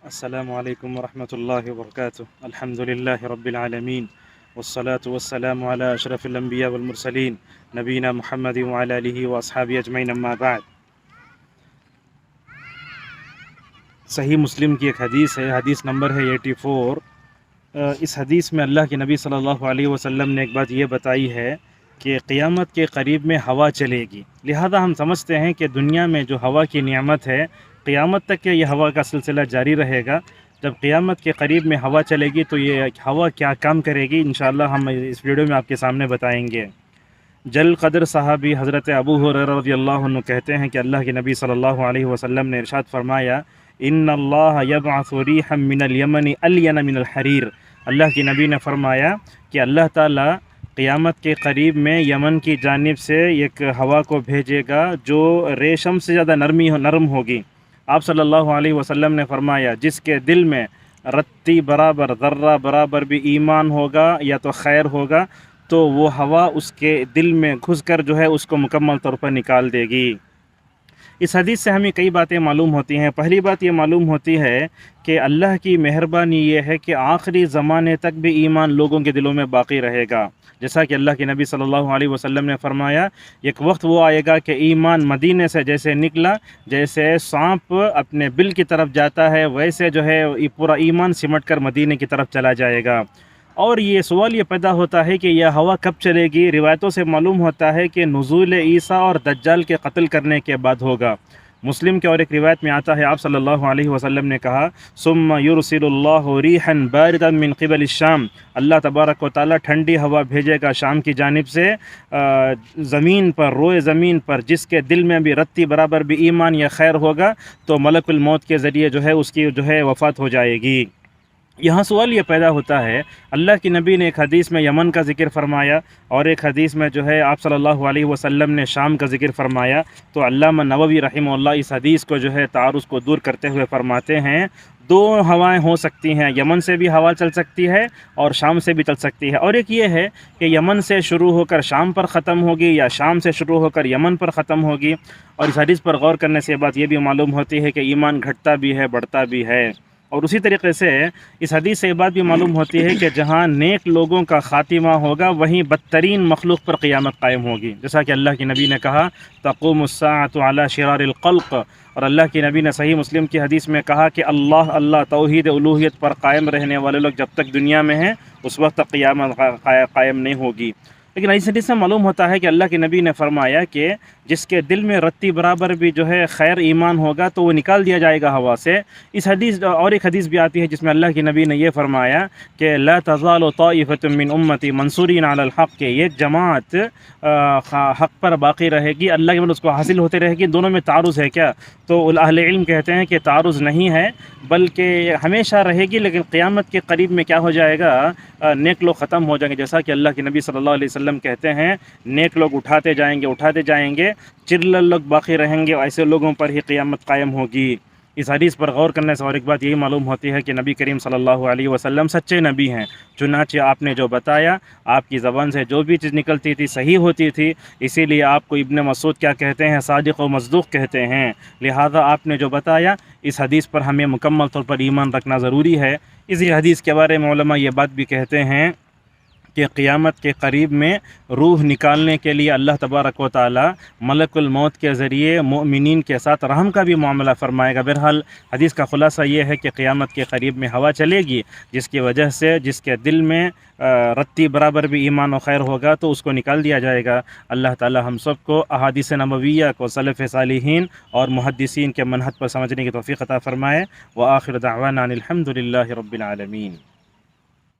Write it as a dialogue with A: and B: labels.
A: السلام علیکم ورحمۃ اللہ وبرکاتہ الحمد للہ رب العالمین والصلاة والسلام علی اشرف الانبیاء والمرسلین نبینا محمد وعلی آلہ واصحابہ اجمعین اما بعد۔ صحیح مسلم کی ایک حدیث ہے، حدیث نمبر ہے 84۔ اس حدیث میں اللہ کے نبی صلی اللہ علیہ وسلم نے ایک بات یہ بتائی ہے کہ قیامت کے قریب میں ہوا چلے گی، لہذا ہم سمجھتے ہیں کہ دنیا میں جو ہوا کی نعمت ہے قیامت تک کہ یہ ہوا کا سلسلہ جاری رہے گا۔ جب قیامت کے قریب میں ہوا چلے گی تو یہ ہوا کیا کام کرے گی انشاءاللہ ہم اس ویڈیو میں آپ کے سامنے بتائیں گے۔ جل قدر صحابی حضرت ابو ہریرہ رضی اللہ عنہ کہتے ہیں کہ اللہ کے نبی صلی اللہ علیہ وسلم نے ارشاد فرمایا، ان اللہ یبعث ریحا من الیمن الین من الحریر۔ اللہ کے نبی نے فرمایا کہ اللہ تعالیٰ قیامت کے قریب میں یمن کی جانب سے ایک ہوا کو بھیجے گا جو ریشم سے زیادہ نرم ہوگی۔ آپ صلی اللہ علیہ وسلم نے فرمایا جس کے دل میں رتی برابر ذرہ برابر بھی ایمان ہوگا یا تو خیر ہوگا تو وہ ہوا اس کے دل میں گھس کر جو ہے اس کو مکمل طور پر نکال دے گی۔ اس حدیث سے ہمیں کئی باتیں معلوم ہوتی ہیں۔ پہلی بات یہ معلوم ہوتی ہے کہ اللہ کی مہربانی یہ ہے کہ آخری زمانے تک بھی ایمان لوگوں کے دلوں میں باقی رہے گا، جیسا کہ اللہ کے نبی صلی اللہ علیہ وسلم نے فرمایا ایک وقت وہ آئے گا کہ ایمان مدینے سے جیسے نکلا، جیسے سانپ اپنے بل کی طرف جاتا ہے ویسے جو ہے پورا ایمان سمٹ کر مدینے کی طرف چلا جائے گا۔ اور یہ سوال یہ پیدا ہوتا ہے کہ یہ ہوا کب چلے گی؟ روایتوں سے معلوم ہوتا ہے کہ نزول عیسیٰ اور دجال کے قتل کرنے کے بعد ہوگا۔ مسلم کے اور ایک روایت میں آتا ہے آپ صلی اللہ علیہ وسلم نے کہا، ثم یرسل اللہ ریحا باردا من قبل الشام۔ اللہ تبارک و تعالیٰ ٹھنڈی ہوا بھیجے گا شام کی جانب سے زمین پر، روئے زمین پر جس کے دل میں بھی رتی برابر بھی ایمان یا خیر ہوگا تو ملک الموت کے ذریعے جو ہے اس کی جو ہے وفات ہو جائے گی۔ یہاں سوال یہ پیدا ہوتا ہے، اللہ کی نبی نے ایک حدیث میں یمن کا ذکر فرمایا اور ایک حدیث میں جو ہے آپ صلی اللہ علیہ وسلم نے شام کا ذکر فرمایا، تو علامہ نووی رحمہ اللہ اس حدیث کو جو ہے تعارض کو دور کرتے ہوئے فرماتے ہیں دو ہوائیں ہو سکتی ہیں، یمن سے بھی ہوا چل سکتی ہے اور شام سے بھی چل سکتی ہے، اور ایک یہ ہے کہ یمن سے شروع ہو کر شام پر ختم ہوگی یا شام سے شروع ہو کر یمن پر ختم ہوگی۔ اور اس حدیث پر غور کرنے سے بات یہ بھی معلوم ہوتی ہے کہ ایمان گھٹتا بھی ہے بڑھتا بھی ہے۔ اور اسی طریقے سے اس حدیث سے یہ بات بھی معلوم ہوتی ہے کہ جہاں نیک لوگوں کا خاتمہ ہوگا وہیں بدترین مخلوق پر قیامت قائم ہوگی، جیسا کہ اللہ کے نبی نے کہا تقوم الساعۃ علی شرار الخلق، اور اللہ کے نبی نے صحیح مسلم کی حدیث میں کہا کہ اللہ توحید الوہیت پر قائم رہنے والے لوگ جب تک دنیا میں ہیں اس وقت تک قیامت قائم نہیں ہوگی۔ لیکن اس حدیث سے معلوم ہوتا ہے کہ اللہ کے نبی نے فرمایا کہ جس کے دل میں رتی برابر بھی جو ہے خیر ایمان ہوگا تو وہ نکال دیا جائے گا ہوا سے۔ اس حدیث اور ایک حدیث بھی آتی ہے جس میں اللہ کے نبی نے یہ فرمایا کہ لا تزال طائفة من امتی منصورین علی الحق، کہ ایک جماعت حق پر باقی رہے گی، اللہ کے بعد اس کو حاصل ہوتے رہے گی۔ دونوں میں تعارض ہے کیا؟ تو اہل علم کہتے ہیں کہ تعارض نہیں ہے بلکہ ہمیشہ رہے گی، لیکن قیامت کے قریب میں کیا ہو جائے گا؟ نیک لوگ ختم ہو جائیں گے، جیسا کہ اللہ کے نبی صلی اللہ علیہ وسلم کہتے ہیں نیک لوگ اٹھاتے جائیں گے، چرل لوگ باقی رہیں گے، ایسے لوگوں پر ہی قیامت قائم ہوگی۔ اس حدیث پر غور کرنے سے اور ایک بات یہی معلوم ہوتی ہے کہ نبی کریم صلی اللہ علیہ وسلم سچے نبی ہیں، چنانچہ آپ نے جو بتایا آپ کی زبان سے جو بھی چیز نکلتی تھی صحیح ہوتی تھی، اسی لیے آپ کو ابن مسعود کیا کہتے ہیں؟ صادق و مصدوق کہتے ہیں۔ لہذا آپ نے جو بتایا اس حدیث پر ہمیں مکمل طور پر ایمان رکھنا ضروری ہے۔ اسی حدیث کے بارے میں علماء یہ بات بھی کہتے ہیں کہ قیامت کے قریب میں روح نکالنے کے لیے اللہ تبارک و تعالی ملک الموت کے ذریعے مؤمنین کے ساتھ رحم کا بھی معاملہ فرمائے گا۔ بہرحال حدیث کا خلاصہ یہ ہے کہ قیامت کے قریب میں ہوا چلے گی جس کی وجہ سے جس کے دل میں رتی برابر بھی ایمان و خیر ہوگا تو اس کو نکال دیا جائے گا۔ اللہ تعالی ہم سب کو احادیث نبویہ کو سلف صالحین اور محدثین کے منہج پر سمجھنے کی توفیق عطا فرمائے۔ وآخر دعوانا ان الحمد للہ رب العالمین۔